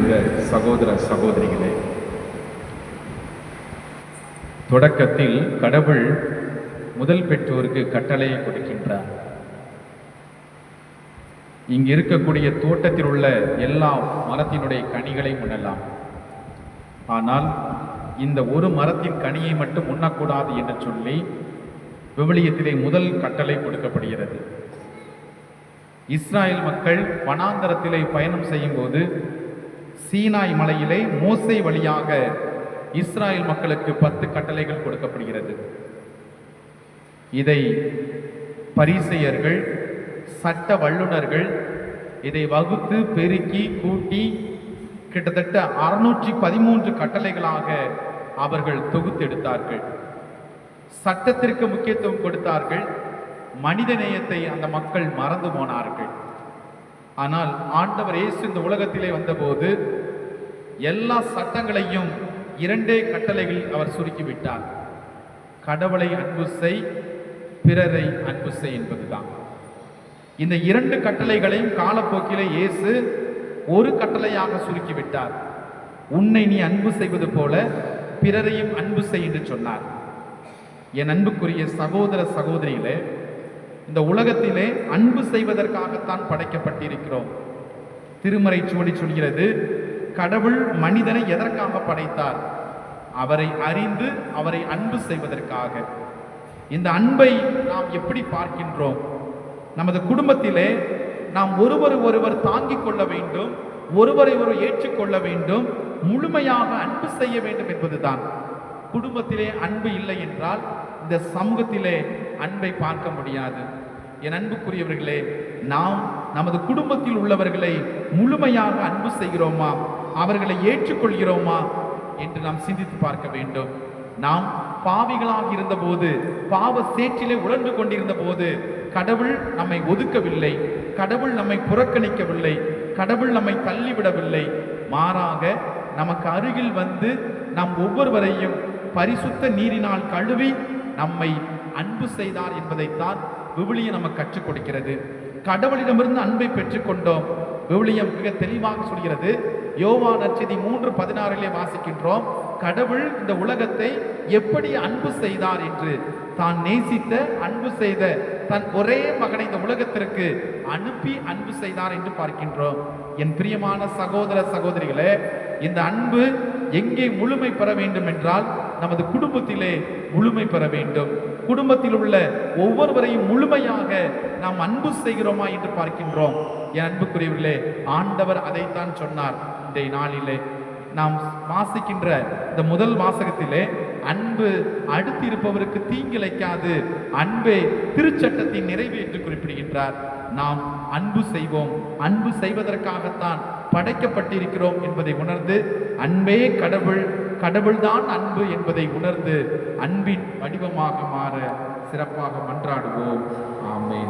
நிறைந்த சகோதர சகோதரிகளே, தொடக்கத்தில் கடவுள் முதல் பெற்றோருக்கு கட்டளையை கொடுக்கின்றார். இங்கு இருக்கக்கூடிய தோட்டத்தில் உள்ள எல்லா மரத்தினுடைய கனிகளை உண்ணலாம், ஆனால் இந்த ஒரு மரத்தின் கனியை மட்டும் உண்ணக்கூடாது என்று சொல்லி விவிலியத்திலே முதல் கட்டளை கொடுக்கப்படுகிறது. இஸ்ராயல் மக்கள் வனாந்தரத்திலே பயணம் செய்யும் போது சீனாய் மலையிலே மோசே வழியாக இஸ்ராயல் மக்களுக்கு 10 கட்டளைகள் கொடுக்கப்படுகிறது. இதை பரிசேயர்கள், சட்ட வல்லுநர்கள் இதை வகுத்து பெருக்கி கூட்டி கிட்டத்தட்ட 613 கட்டளைகளாக அவர்கள் தொகுத்தெடுத்தார்கள். சட்டத்திற்கு முக்கியத்துவம் கொடுத்தார்கள். மனித நேயத்தை அந்த மக்கள் மறந்து போனார்கள். ஆனால் ஆண்டவர் இயேசு இந்த உலகத்திலே வந்தபோது எல்லா சட்டங்களையும் 2 கட்டளைகள் அவர் சுருக்கிவிட்டார். கடவுளை அன்பு செய், பிறரை அன்பு செய் என்பதுதான். இந்த 2 கட்டளைகளையும் காலப்போக்கிலே இயேசு ஒரு கட்டளையாக சுருக்கிவிட்டார். உன்னை நீ அன்பு செய்வது போல பிறரையும் அன்பு செய் என்று சொன்னார். என் அன்புக்குரிய சகோதர சகோதரிகளே, இந்த உலகத்திலே அன்பு செய்வதற்காகத்தான் படைக்கப்பட்டிருக்கிறோம். திருமறை சுவடி சொல்கிறது, கடவுள் மனிதனை எதற்காக படைத்தார்? அவரை அறிந்து அவரை அன்பு செய்வதற்காக. இந்த அன்பை நாம் எப்படி பார்க்கின்றோம்? நமது குடும்பத்திலே நாம் ஒருவர் தாங்கிக் கொள்ள வேண்டும், ஒருவரை ஏற்றுக்கொள்ள வேண்டும், முழுமையாக அன்பு செய்ய வேண்டும் என்பதுதான். குடும்பத்திலே அன்பு இல்லை என்றால் இந்த சமூகத்திலே அன்பை பார்க்க முடியாது. என் அன்புக்குரியவர்களே, நாம் நமது குடும்பத்தில் உள்ளவர்களை முழுமையாக அன்பு செய்கிறோமா, அவர்களை ஏற்றுக்கொள்கிறோமா என்று நாம் சிந்தித்து பார்க்க வேண்டும். நாம் பாவிகளாக இருந்தபோது, பாவ சேற்றிலே உழன்று கொண்டிருந்த போது கடவுள் நம்மை ஒதுக்கவில்லை, கடவுள் நம்மை புறக்கணிக்கவில்லை, கடவுள் நம்மை தள்ளிவிடவில்லை. மாறாக நமக்கு அருகில் வந்து நம் ஒவ்வொருவரையும் பரிசுத்த நீரினால் கழுவி நம்மை அன்பு செய்தார் என்பதைத்தான் விவிலியம் நமக்கு கற்றுக் கொடுக்கிறது. கடவுளிடமிருந்து அன்பை பெற்றுக்கொண்டோம். விவிலியம் மிக தெளிவாக சொல்கிறது. யோவான் நற்செய்தி 3:16 வாசிக்கின்றோம், கடவுள் இந்த உலகத்தை எப்படி அன்பு செய்தார் என்று. தான் நேசித்த, அன்பு செய்த தன் ஒரே மகனை இந்த உலகத்திற்கு அனுப்பி அன்பு செய்தார் என்று பார்க்கின்றோம். என் பிரியமான சகோதர சகோதரிகளே, இந்த அன்பு எங்கே முழுமை பெற வேண்டும் என்றால் நமது குடும்பத்திலே முழுமை பெற வேண்டும். குடும்பத்தில் உள்ள ஒவ்வொருவரையும் முழுமையாக நாம் அன்பு செய்கிறோமா என்று பார்க்கின்றோம். என் அன்புக்குரியவர்களே, ஆண்டவர் அதைத்தான் சொன்னார். இன்றைய நாளிலே நாம் வாசிக்கின்ற இந்த முதல் வாசகத்திலே அன்பு அடுத்து இருப்பவருக்கு தீங்கிழைக்காது, அன்பே திருச்சட்டத்தின் நிறைவு என்று குறிப்பிடுகின்றார். நாம் அன்பு செய்வோம். அன்பு செய்வதற்காகத்தான் படைக்கப்பட்டிருக்கிறோம் என்பதை உணர்ந்து, அன்பே கடவுள், கடவுள்தான் அன்பு என்பதை உணர்ந்து அன்பின் வடிவமாக மாற சிறப்பாக மன்றாடுவோம். ஆமென்.